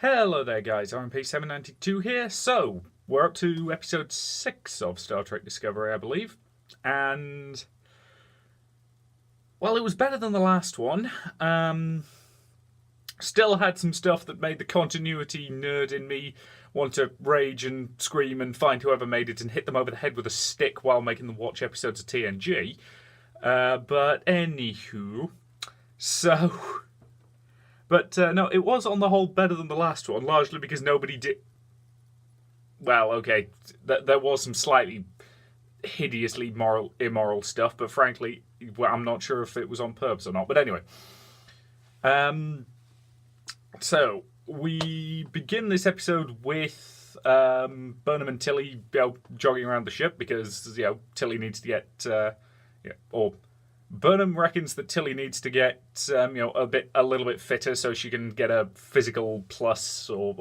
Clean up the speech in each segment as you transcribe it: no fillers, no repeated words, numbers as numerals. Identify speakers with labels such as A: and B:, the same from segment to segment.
A: Hello there guys, RMP792 here. So, we're up to episode 6 of Star Trek Discovery, I believe. And, well, it was better than the last one. Still had some stuff that made the continuity nerd in me want to rage and scream and find whoever made it and hit them over the head with a stick while making them watch episodes of TNG. But anywho, so... But no, it was on the whole better than the last one, largely because nobody did... Well, okay, there was some slightly hideously immoral stuff, but frankly, well, I'm not sure if it was on purpose or not. But anyway, so we begin this episode with Burnham and Tilly jogging around the ship because Tilly needs to get or Burnham reckons that Tilly needs to get a little bit fitter so she can get a physical plus or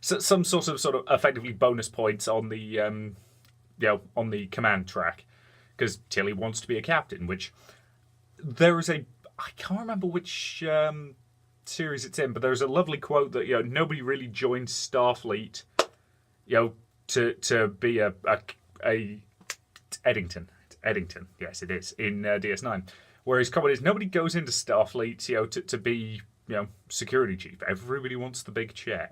A: some sort of effectively bonus points on the on the command track because Tilly wants to be a captain. Which there is I can't remember which series it's in, but there's a lovely quote that nobody really joins Starfleet to be a Eddington. Eddington, yes, it is in DS9. Whereas comment is nobody goes into Starfleet, to be security chief. Everybody wants the big chair,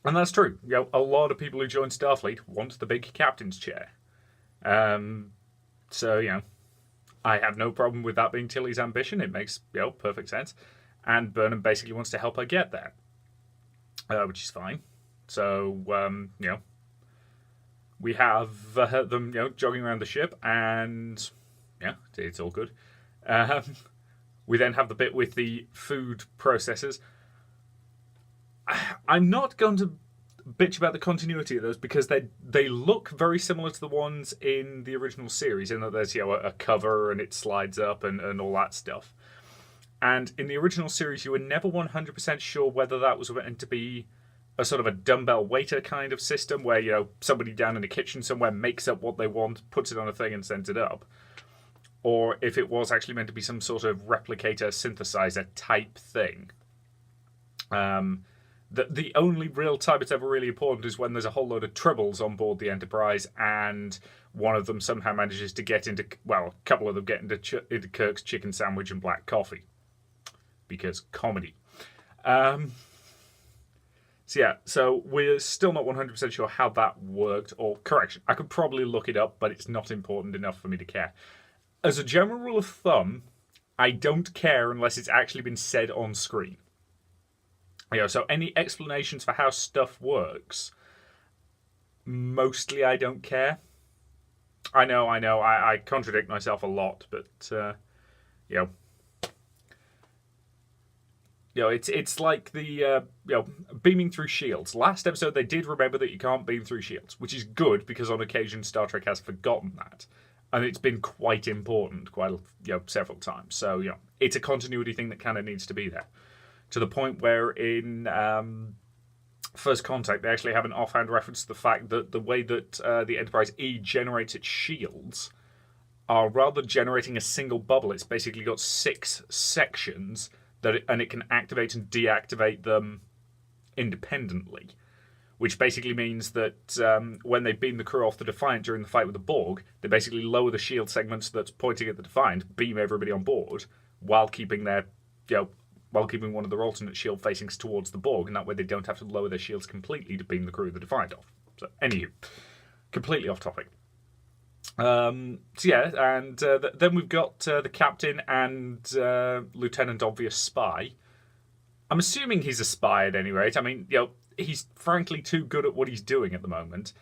A: and that's true. A lot of people who join Starfleet want the big captain's chair. So I have no problem with that being Tilly's ambition. It makes perfect sense, and Burnham basically wants to help her get there, which is fine. So we have them, jogging around the ship, and it's all good. We then have the bit with the food processors. I'm not going to bitch about the continuity of those because they look very similar to the ones in the original series, in that there's a cover and it slides up and all that stuff. And in the original series, you were never 100% sure whether that was meant to be a sort of a dumbbell waiter kind of system where, somebody down in the kitchen somewhere makes up what they want, puts it on a thing and sends it up. Or if it was actually meant to be some sort of replicator synthesizer type thing. The only real time it's ever really important is when there's a whole load of tribbles on board the Enterprise and one of them somehow manages to get into, a couple of them get into Kirk's chicken sandwich and black coffee. Because comedy. So we're still not 100% sure how that worked, or correction, I could probably look it up, but it's not important enough for me to care. As a general rule of thumb, I don't care unless it's actually been said on screen. So any explanations for how stuff works, mostly I don't care. I know, I contradict myself a lot, but, it's like the beaming through shields. Last episode they did remember that you can't beam through shields, which is good because on occasion Star Trek has forgotten that, and it's been quite important several times. So it's a continuity thing that kind of needs to be there, to the point where in First Contact they actually have an offhand reference to the fact that the way that the Enterprise E generates its shields are rather generating a single bubble. It's basically got 6 sections. And it can activate and deactivate them independently, which basically means that when they beam the crew off the Defiant during the fight with the Borg, they basically lower the shield segments that's pointing at the Defiant, beam everybody on board, while keeping one of their alternate shield facings towards the Borg, and that way they don't have to lower their shields completely to beam the crew of the Defiant off. So, anywho, completely off topic. And then we've got the captain and Lieutenant Obvious Spy. I'm assuming he's a spy at any rate. I mean, he's frankly too good at what he's doing at the moment.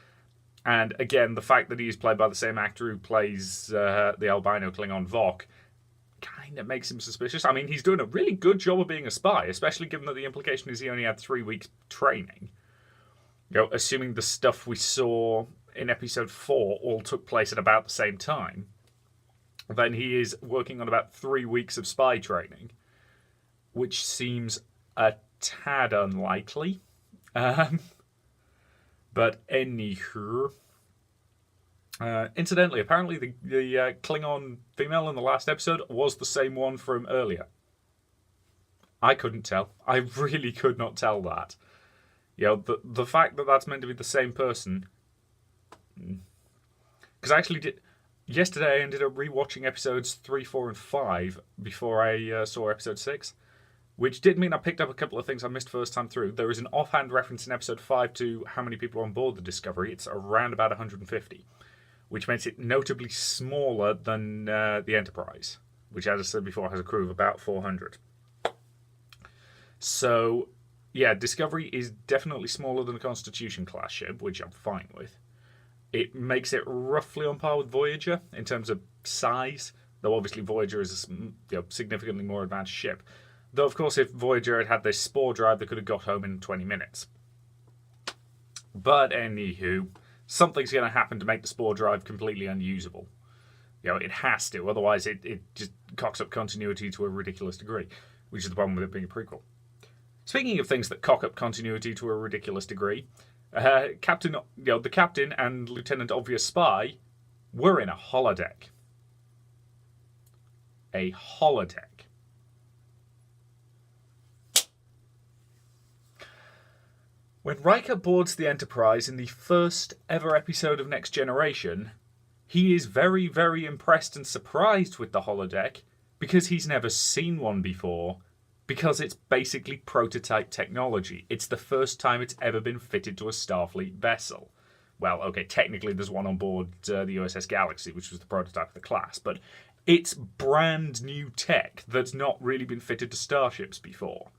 A: And again, the fact that he's played by the same actor who plays the albino Klingon Vok kind of makes him suspicious. I mean, he's doing a really good job of being a spy, especially given that the implication is he only had 3 weeks training. Assuming the stuff we saw in episode 4 all took place at about the same time, then he is working on about 3 weeks of spy training, which seems a tad unlikely. But anywho, incidentally, apparently the Klingon female in the last episode was the same one from earlier. I couldn't tell. I really could not tell that. The fact that that's meant to be the same person. Because I actually did. Yesterday, I ended up rewatching episodes 3, 4, and 5 before I saw episode 6, which did mean I picked up a couple of things I missed first time through. There is an offhand reference in episode 5 to how many people are on board the Discovery. It's around about 150, which makes it notably smaller than the Enterprise, which, as I said before, has a crew of about 400. So, yeah, Discovery is definitely smaller than a Constitution-class ship, which I'm fine with. It makes it roughly on par with Voyager in terms of size, though obviously Voyager is a significantly more advanced ship. Though, of course, if Voyager had had this spore drive, they could have got home in 20 minutes. But anywho, something's going to happen to make the spore drive completely unusable. It has to, otherwise it just cocks up continuity to a ridiculous degree, which is the problem with it being a prequel. Speaking of things that cock up continuity to a ridiculous degree, the captain and Lieutenant Obvious Spy were in a holodeck. A holodeck. When Riker boards the Enterprise in the first ever episode of Next Generation, he is very, very impressed and surprised with the holodeck because he's never seen one before. Because it's basically prototype technology. It's the first time it's ever been fitted to a Starfleet vessel. Well, okay, technically there's one on board the USS Galaxy, which was the prototype of the class, but it's brand new tech that's not really been fitted to starships before.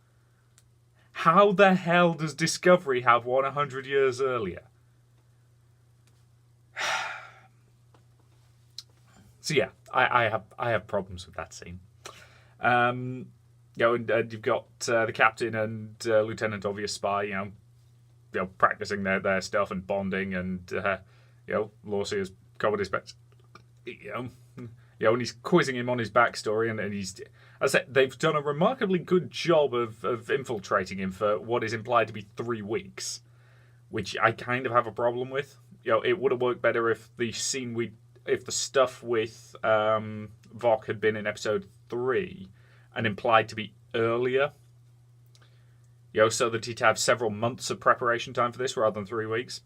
A: How the hell does Discovery have one 100 years earlier? So yeah, I have problems with that scene. And you've got the captain and Lieutenant Obvious Spy, practicing their stuff and bonding, and Lawsey has covered his best, and he's quizzing him on his backstory, and he's, as I said, they've done a remarkably good job of infiltrating him for what is implied to be 3 weeks, which I kind of have a problem with. It would have worked better if the stuff with Voq had been in episode 3. And implied to be earlier, so that he'd have several months of preparation time for this rather than 3 weeks.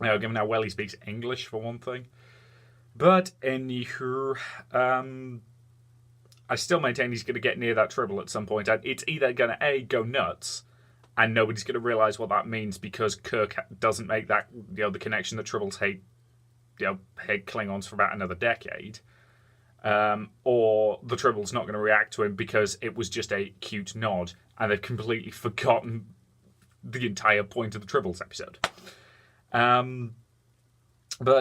A: Given how well he speaks English, for one thing. But anywho, I still maintain he's going to get near that Tribble at some point. And it's either going to go nuts, and nobody's going to realise what that means because Kirk doesn't make that the connection that Tribbles hate Klingons for about another decade. Or the Tribble's not going to react to him because it was just a cute nod and they've completely forgotten the entire point of the Tribbles episode. But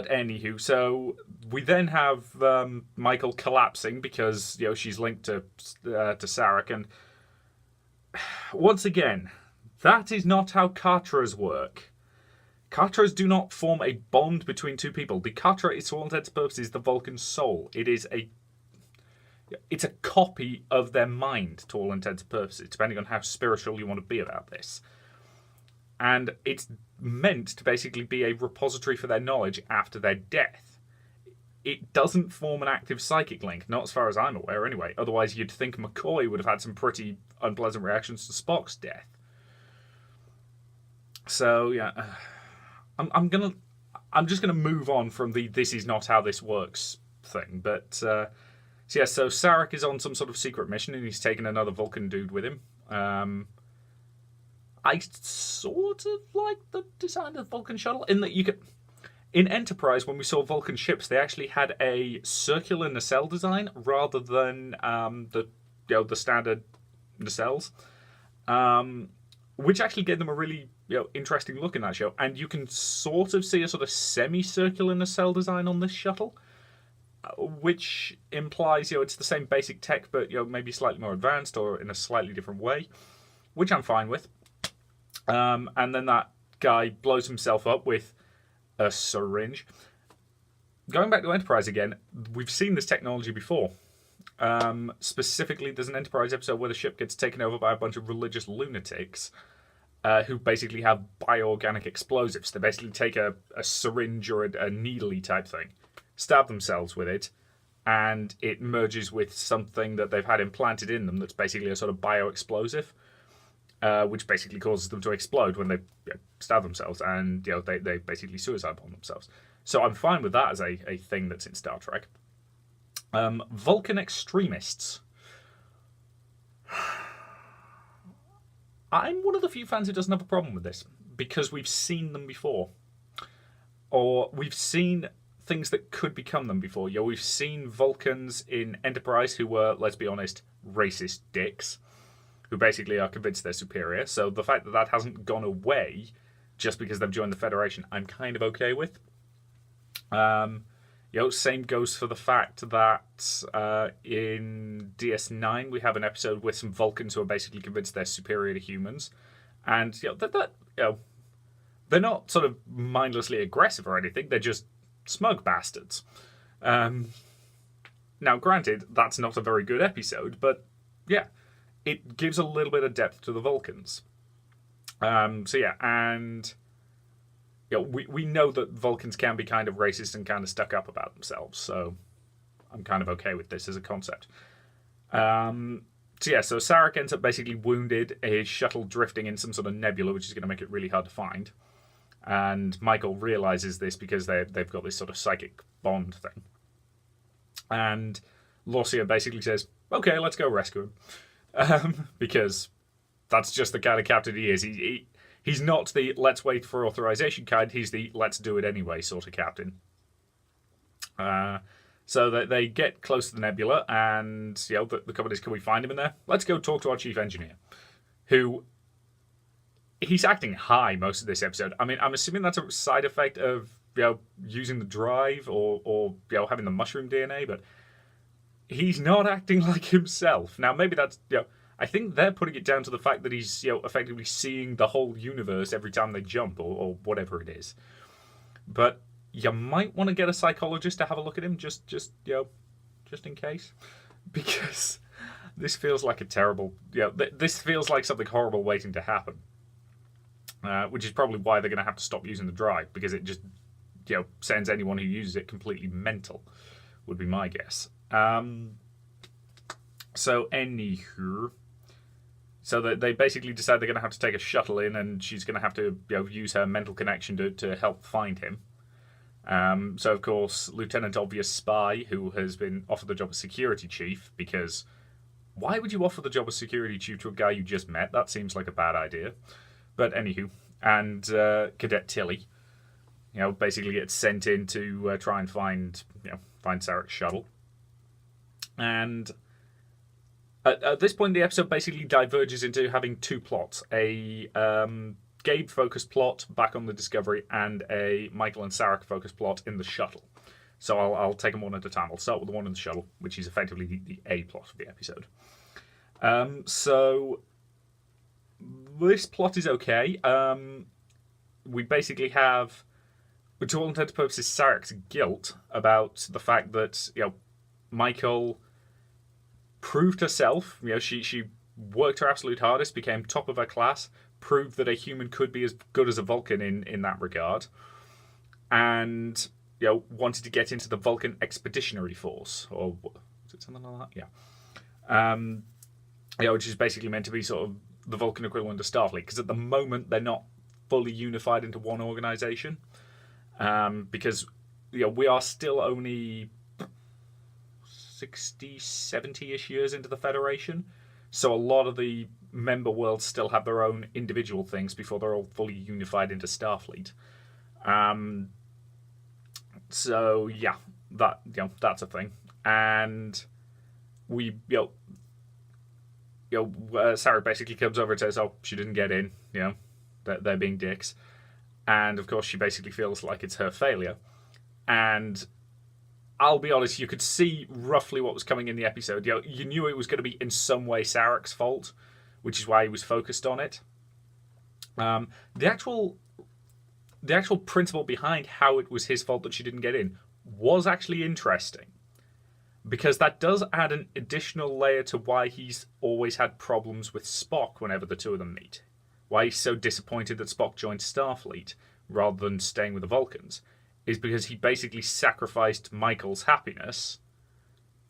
A: anywho, so we then have Michael collapsing because she's linked to Sarek, and once again, that is not how Katras work. Katras do not form a bond between two people. The Katra is, to all intents and purposes, the Vulcan soul. It's a copy of their mind, to all intents and purposes, depending on how spiritual you want to be about this. And it's meant to basically be a repository for their knowledge after their death. It doesn't form an active psychic link, not as far as I'm aware anyway. Otherwise, you'd think McCoy would have had some pretty unpleasant reactions to Spock's death. So, yeah... I'm just gonna move on from the "this is not how this works" thing. But so Sarek is on some sort of secret mission, and he's taken another Vulcan dude with him. I sort of like the design of the Vulcan shuttle in that in Enterprise, when we saw Vulcan ships, they actually had a circular nacelle design rather than the standard nacelles. Which actually gave them a really interesting look in that show. And you can sort of see a sort of semicircular nacelle design on this shuttle, which implies it's the same basic tech, but maybe slightly more advanced or in a slightly different way, which I'm fine with. And then that guy blows himself up with a syringe. Going back to Enterprise again, we've seen this technology before. Specifically, there's an Enterprise episode where the ship gets taken over by a bunch of religious lunatics who basically have bioorganic explosives. They basically take a syringe or a needly type thing, stab themselves with it, and it merges with something that they've had implanted in them that's basically a sort of bioexplosive, which basically causes them to explode when they stab themselves, and they basically suicide bomb themselves. So I'm fine with that as a thing that's in Star Trek. Vulcan extremists. I'm one of the few fans who doesn't have a problem with this, because we've seen them before. Or we've seen things that could become them before. We've seen Vulcans in Enterprise who were, let's be honest, racist dicks, who basically are convinced they're superior. So the fact that that hasn't gone away just because they've joined the Federation, I'm kind of okay with. Same goes for the fact that in DS9 we have an episode with some Vulcans who are basically convinced they're superior to humans, and they're not sort of mindlessly aggressive or anything. They're just smug bastards. Now, granted, that's not a very good episode, but yeah, it gives a little bit of depth to the Vulcans. We know that Vulcans can be kind of racist and kind of stuck up about themselves, so I'm kind of okay with this as a concept. So Sarek ends up basically wounded, his shuttle drifting in some sort of nebula, which is going to make it really hard to find. And Michael realizes this because they've got this sort of psychic bond thing. And Lorcia basically says, okay, let's go rescue him. Because that's just the kind of captain he is. He's not the let's wait for authorization kind, he's the let's do it anyway sort of captain. So they get close to the nebula, and the comment is, can we find him in there? Let's go talk to our chief engineer, who... He's acting high most of this episode. I mean, I'm assuming that's a side effect of using the drive or having the mushroom DNA, but he's not acting like himself. Now, maybe that's I think they're putting it down to the fact that he's effectively seeing the whole universe every time they jump or whatever it is. But you might want to get a psychologist to have a look at him just in case, because this feels like a terrible this feels like something horrible waiting to happen. Which is probably why they're going to have to stop using the drive, because it just sends anyone who uses it completely mental, would be my guess. So anywho, so they basically decide they're going to have to take a shuttle in, and she's going to have to use her mental connection to help find him. So of course, Lieutenant Obvious Spy, who has been offered the job of security chief, because why would you offer the job of security chief to a guy you just met? That seems like a bad idea. But anywho, and Cadet Tilly, basically gets sent in to try and find Sarek's shuttle. And at this point, the episode basically diverges into having two plots: a Gabe-focused plot back on the Discovery, and a Michael and Sarek-focused plot in the shuttle. So I'll take them one at a time. I'll start with the one in the shuttle, which is effectively the A plot of the episode. So this plot is okay. We basically have, to all intents and purposes, Sarek's guilt about the fact that Michael proved herself. She worked her absolute hardest, became top of her class, proved that a human could be as good as a Vulcan in that regard, and wanted to get into the Vulcan Expeditionary Force, or is it something like that? Yeah. Which is basically meant to be sort of the Vulcan equivalent of Starfleet, because at the moment they're not fully unified into one organization, because we are still only 60, 70-ish years into the Federation, so a lot of the member worlds still have their own individual things before they're all fully unified into Starfleet. So yeah, that's a thing, and we Sarek basically comes over and says, oh, she didn't get in, that they're being dicks. And of course she basically feels like it's her failure. And I'll be honest, you could see roughly what was coming in the episode. You knew it was going to be in some way Sarek's fault, which is why he was focused on it. The actual principle behind how it was his fault that she didn't get in was actually interesting, because that does add an additional layer to why he's always had problems with Spock whenever the two of them meet. Why he's so disappointed that Spock joined Starfleet rather than staying with the Vulcans is because he basically sacrificed Michael's happiness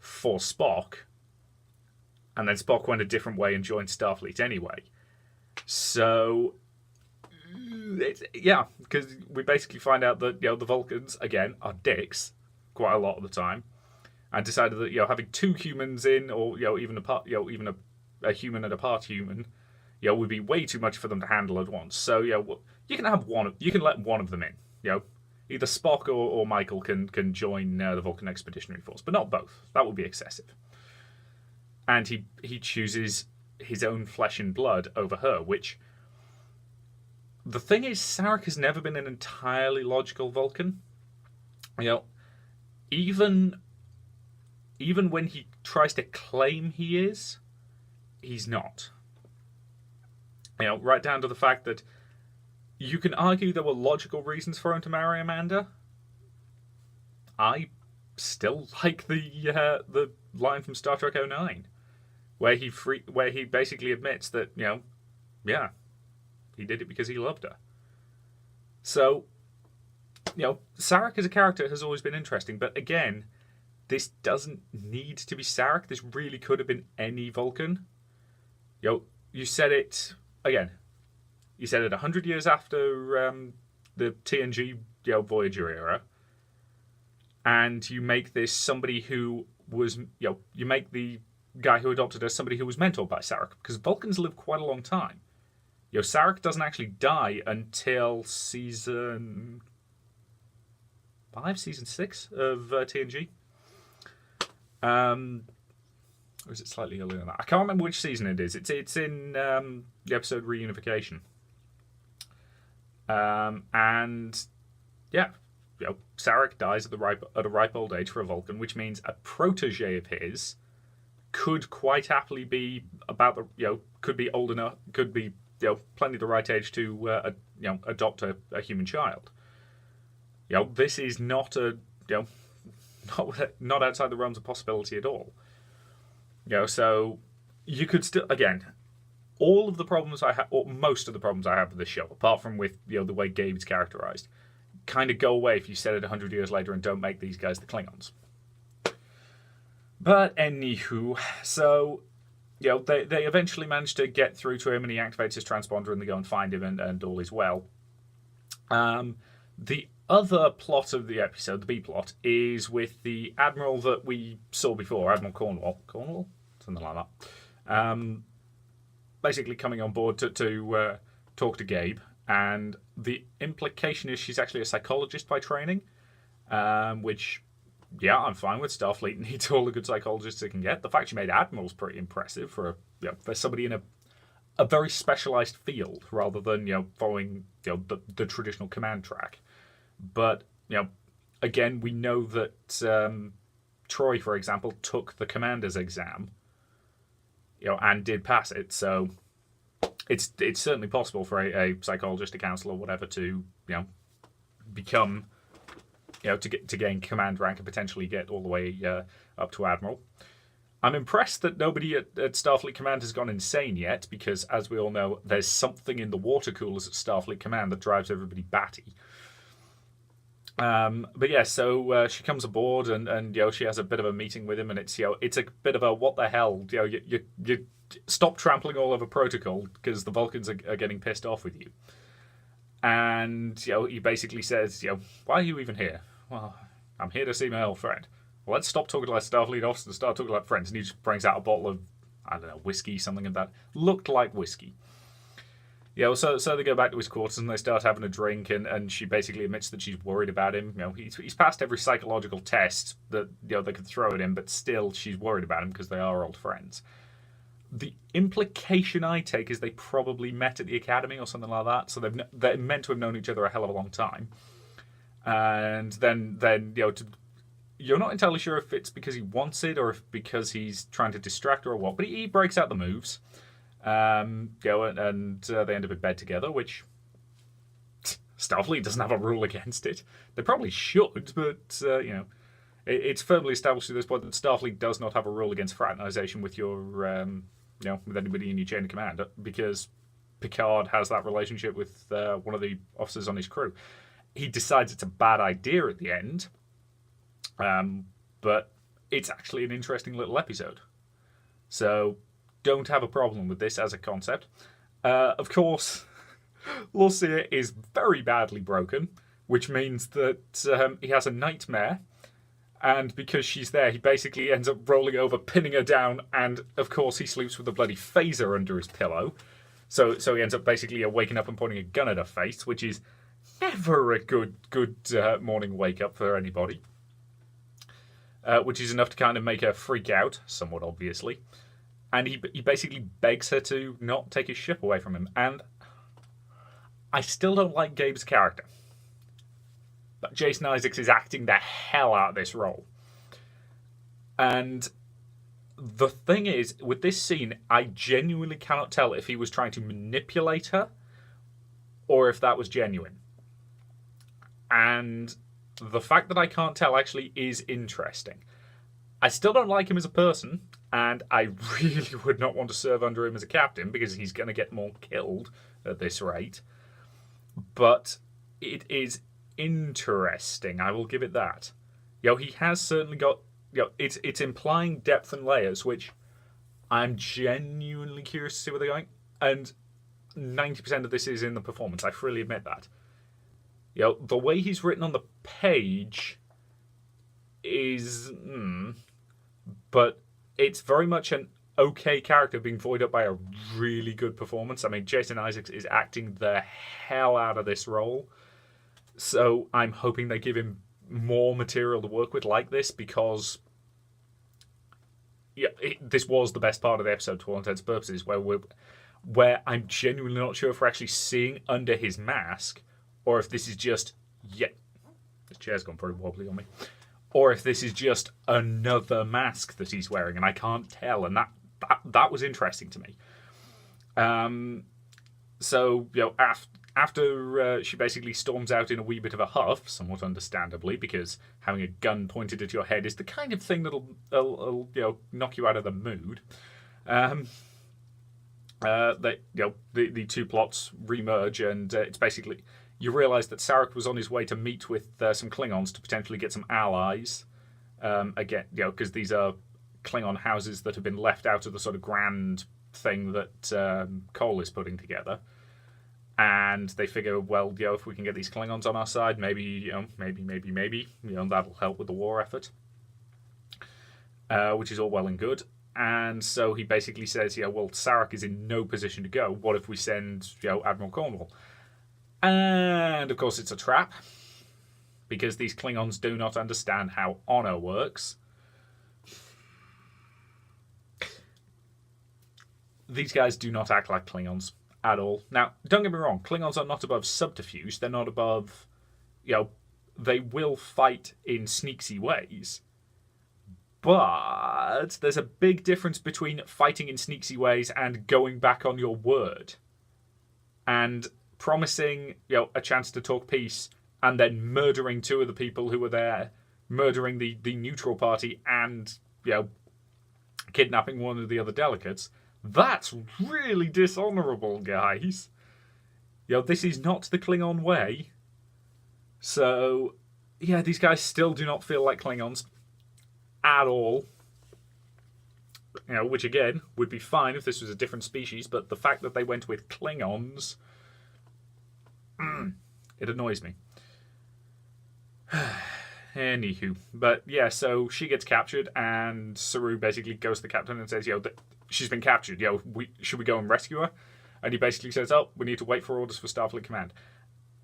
A: for Spock, and then Spock went a different way and joined Starfleet anyway. So, yeah, because we basically find out that the Vulcans again are dicks quite a lot of the time, and decided that having two humans in, or even a part, even a human and a part human, would be way too much for them to handle at once. So you can have one. You can let one of them in. Either Spock or Michael can join the Vulcan Expeditionary Force, but not both. That would be excessive. And he chooses his own flesh and blood over her, which, the thing is, Sarek has never been an entirely logical Vulcan. Even when he tries to claim he is, he's not. Right down to the fact that you can argue there were logical reasons for him to marry Amanda. I still like the line from Star Trek 09, where he basically admits that he did it because he loved her. So Sarek as a character has always been interesting, but again, this doesn't need to be Sarek. This really could have been any Vulcan. You said it again. You said it 100 years after the TNG Voyager era, and you make this somebody who was you make the guy who adopted her somebody who was mentored by Sarek, because Vulcans live quite a long time. Sarek doesn't actually die until season 5, season 6 of TNG. Or is it slightly earlier than that? I can't remember which season it is. It's in the episode Reunification. And Sarek dies at a ripe old age for a Vulcan, which means a protege of his could quite happily be could be old enough, could be plenty the right age to adopt a human child. This is not not outside the realms of possibility at all. So you could still, again, all of the problems I have, or most of the problems I have with this show, apart from with the way Gabe's characterized, kind of go away if you set it 100 years later and don't make these guys the Klingons. But anywho, so they eventually manage to get through to him, and he activates his transponder, and they go and find him, and all is well. The other plot of the episode, the B plot, is with the admiral that we saw before, Admiral Cornwall, something like that. Basically coming on board to talk to Gabe, and the implication is she's actually a psychologist by training, which, I'm fine with. Starfleet needs all the good psychologists it can get. The fact she made admirals pretty impressive for somebody in a very specialised field, rather than following the traditional command track. But again, we know that Troy, for example, took the commander's exam, and did pass it. So it's certainly possible for a psychologist, a counsellor, whatever, to become to gain command rank and potentially get all the way up to admiral. I'm impressed that nobody at Starfleet Command has gone insane yet, because, as we all know, there's something in the water coolers at Starfleet Command that drives everybody batty. But yeah, so she comes aboard, and she has a bit of a meeting with him, and it's it's a bit of a what the hell, you stop trampling all over protocol because the Vulcans are getting pissed off with you. And he basically says, why are you even here? Well, I'm here to see my old friend. Well, let's stop talking like Starfleet officers and start talking like friends. And he just brings out a bottle of, I don't know, whiskey, something like that. Looked like whiskey. So they go back to his quarters and they start having a drink, and she basically admits that she's worried about him. He's passed every psychological test that they could throw at him, but still she's worried about him because they are old friends. The implication I take is they probably met at the academy or something like that, so they're meant to have known each other a hell of a long time. And then you're not entirely sure if it's because he wants it or if because he's trying to distract her or what, but he breaks out the moves. And they end up in bed together, which Starfleet doesn't have a rule against it. They probably should, but it's firmly established at this point that Starfleet does not have a rule against fraternization with your with anybody in your chain of command, because Picard has that relationship with one of the officers on his crew. He decides it's a bad idea at the end, but it's actually an interesting little episode. So, don't have a problem with this as a concept. Of course, Lethe is very badly broken, which means that he has a nightmare. And because she's there, he basically ends up rolling over, pinning her down, and of course he sleeps with a bloody phaser under his pillow. So he ends up basically waking up and pointing a gun at her face, which is never a good morning wake up for anybody. Which is enough to kind of make her freak out, somewhat obviously. And he basically begs her to not take his ship away from him. And I still don't like Gabe's character. But Jason Isaacs is acting the hell out of this role. And the thing is, with this scene, I genuinely cannot tell if he was trying to manipulate her or if that was genuine. And the fact that I can't tell actually is interesting. I still don't like him as a person, and I really would not want to serve under him as a captain because he's going to get more killed at this rate. But it is interesting, I will give it that. He has certainly got, it's implying depth and layers, which I'm genuinely curious to see where they're going. And 90% of this is in the performance, I freely admit that. The way he's written on the page is, but it's very much an okay character being void up by a really good performance. I mean, Jason Isaacs is acting the hell out of this role. So I'm hoping they give him more material to work with like this because this was the best part of the episode to all intents and purposes, where I'm genuinely not sure if we're actually seeing under his mask or if this is just, the chair's gone pretty wobbly on me, or if this is just another mask that he's wearing and I can't tell, and that was interesting to me. So, after she basically storms out in a wee bit of a huff, somewhat understandably, because having a gun pointed at your head is the kind of thing that'll knock you out of the mood. The two plots remerge, and it's basically you realise that Sarek was on his way to meet with some Klingons to potentially get some allies. Again, because these are Klingon houses that have been left out of the sort of grand thing that Cole is putting together. And they figure, well, if we can get these Klingons on our side, maybe, that'll help with the war effort. Which is all well and good. And so he basically says, Sarek is in no position to go. What if we send, Admiral Cornwall? And, of course, it's a trap. Because these Klingons do not understand how honor works. These guys do not act like Klingons at all. Now, don't get me wrong, Klingons are not above subterfuge. They're not above, they will fight in sneaky ways. But there's a big difference between fighting in sneaky ways and going back on your word. And promising, a chance to talk peace and then murdering two of the people who were there, murdering the neutral party and, kidnapping one of the other delegates. That's really dishonourable, guys. This is not the Klingon way. So, these guys still do not feel like Klingons at all. Which again would be fine if this was a different species, but the fact that they went with Klingons, it annoys me. Anywho, but so she gets captured, and Saru basically goes to the captain and says, she's been captured. Should we go and rescue her? And he basically says, we need to wait for orders for Starfleet Command.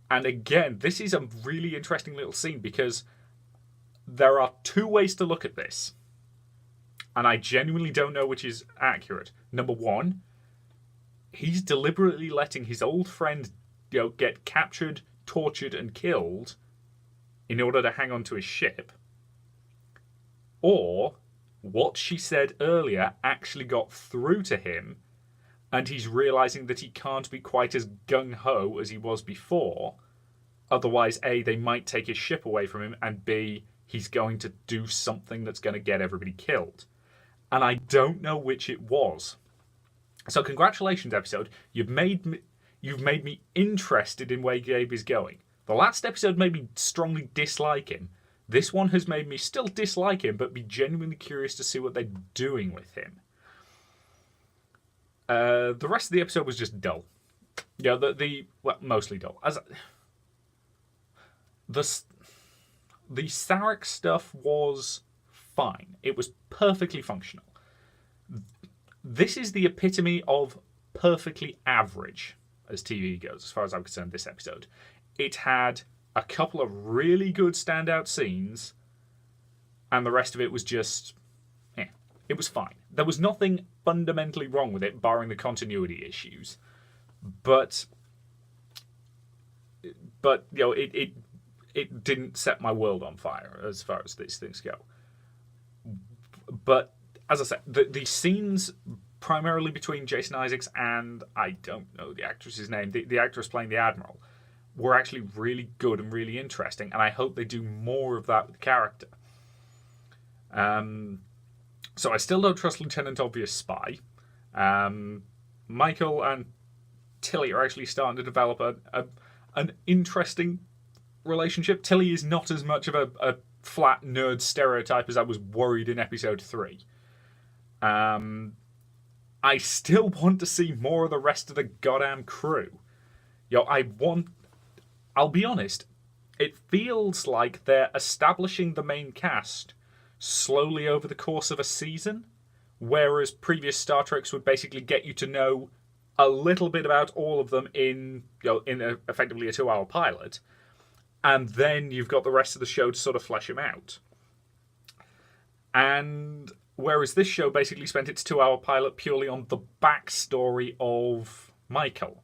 A: And again, this is a really interesting little scene because there are two ways to look at this. And I genuinely don't know which is accurate. Number one, he's deliberately letting his old friend, get captured, tortured, and killed in order to hang on to his ship. Or what she said earlier actually got through to him, and he's realising that he can't be quite as gung-ho as he was before. Otherwise, A, they might take his ship away from him, and B, he's going to do something that's going to get everybody killed. And I don't know which it was. So congratulations, episode. You've made me interested in where Gabe is going. The last episode made me strongly dislike him. This one has made me still dislike him, but be genuinely curious to see what they're doing with him. The rest of the episode was just dull. Yeah, well, mostly dull. The Sarek stuff was fine. It was perfectly functional. This is the epitome of perfectly average as TV goes, as far as I'm concerned, this episode. It had a couple of really good standout scenes, and the rest of it was just... it was fine. There was nothing fundamentally wrong with it, barring the continuity issues. But it didn't set my world on fire as far as these things go. But as I said, the scenes primarily between Jason Isaacs and, I don't know the actress's name, the actress playing the Admiral, were actually really good and really interesting, and I hope they do more of that with the character. So I still don't trust Lieutenant Obvious Spy. Michael and Tilly are actually starting to develop an interesting relationship. Tilly is not as much of a flat nerd stereotype as I was worried in episode 3. I still want to see more of the rest of the goddamn crew. I'll be honest, it feels like they're establishing the main cast slowly over the course of a season, whereas previous Star Treks would basically get you to know a little bit about all of them in effectively a 2-hour pilot, and then you've got the rest of the show to sort of flesh them out. And whereas this show basically spent its 2-hour pilot purely on the backstory of Michael.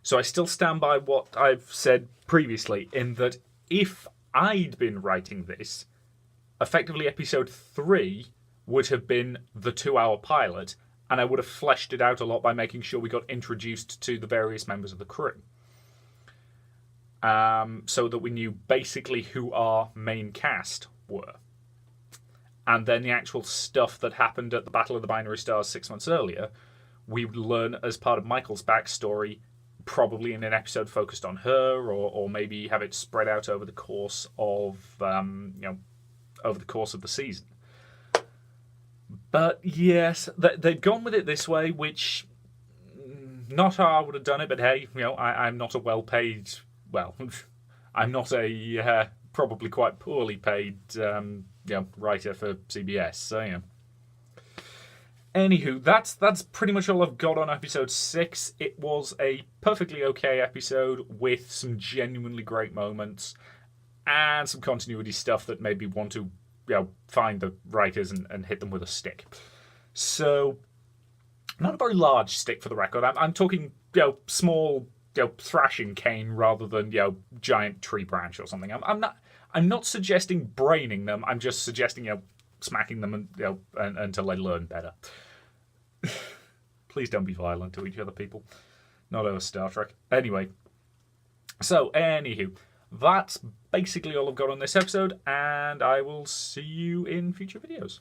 A: So I still stand by what I've said previously, in that if I'd been writing this, effectively episode 3 would have been the 2-hour pilot, and I would have fleshed it out a lot by making sure we got introduced to the various members of the crew. So that we knew basically who our main cast were. And then the actual stuff that happened at the Battle of the Binary Stars 6 months earlier, we would learn as part of Michael's backstory, probably in an episode focused on her, or maybe have it spread out over the course of over the course of the season. But yes, they've gone with it this way, which not how I would have done it. But hey, I'm not a well-paid. Well, I'm not a probably quite poorly paid writer for CBS. So yeah. Anywho, that's pretty much all I've got on episode 6. It was a perfectly okay episode with some genuinely great moments and some continuity stuff that made me want to find the writers and hit them with a stick. So, not a very large stick for the record. I'm talking small thrashing cane rather than giant tree branch or something. I'm not suggesting braining them. I'm just suggesting smacking them and until they learn better. Please don't be violent to each other, people. Not over Star Trek. Anyway. So, anywho. That's basically all I've got on this episode, and I will see you in future videos.